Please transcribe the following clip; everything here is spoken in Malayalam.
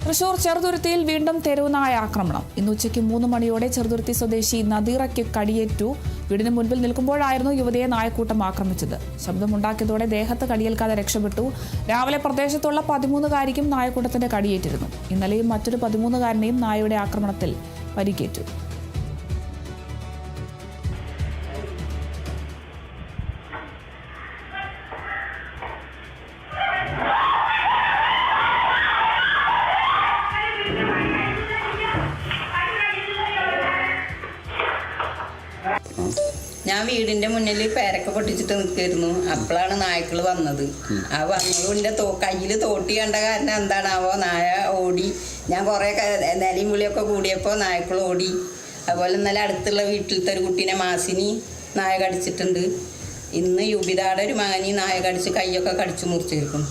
തൃശൂർ ചെറുതുരുത്തിയിൽ വീണ്ടും തെരുവുനായ ആക്രമണം. ഇന്ന് ഉച്ചയ്ക്ക് 3 മണിയോടെ ചെറുതുരുത്തി സ്വദേശി നദീറയ്ക്ക് കടിയേറ്റു. വീടിന് മുൻപിൽ നിൽക്കുമ്പോഴായിരുന്നു യുവതിയെ നായക്കൂട്ടം ആക്രമിച്ചത്. ശബ്ദമുണ്ടാക്കിയതോടെ ദേഹത്ത് കടിയേൽക്കാതെ രക്ഷപ്പെട്ടു. രാവിലെ പ്രദേശത്തുള്ള 13-കാരിക്കും നായക്കൂട്ടത്തിന്റെ കടിയേറ്റിരുന്നു. ഇന്നലെയും മറ്റൊരു 13-കാരനെയും നായയുടെ ആക്രമണത്തിൽ പരിക്കേറ്റു. ഞാൻ വീടിന്റെ മുന്നിൽ പേരൊക്കെ പൊട്ടിച്ചിട്ട് നിൽക്കായിരുന്നു. അപ്പോഴാണ് നായ്ക്കൾ വന്നത്. ആ വന്നതിൻ്റെ കയ്യിൽ തോട്ടി കണ്ട കാരണം എന്താണാവോ നായ ഓടി. ഞാൻ കുറേ നിലയും വിളിയൊക്കെ കൂടിയപ്പോൾ നായ്ക്കൾ ഓടി. അതുപോലെ ഇന്നലെ അടുത്തുള്ള വീട്ടിലത്തെ ഒരു കുട്ടീനെ മാസിനി നായ കടിച്ചിട്ടുണ്ട്. ഇന്ന് യുബിതയുടെ ഒരു മകനി നായ കടിച്ച് കൈയൊക്കെ കടിച്ചു മുറിച്ചിരിക്കുന്നു.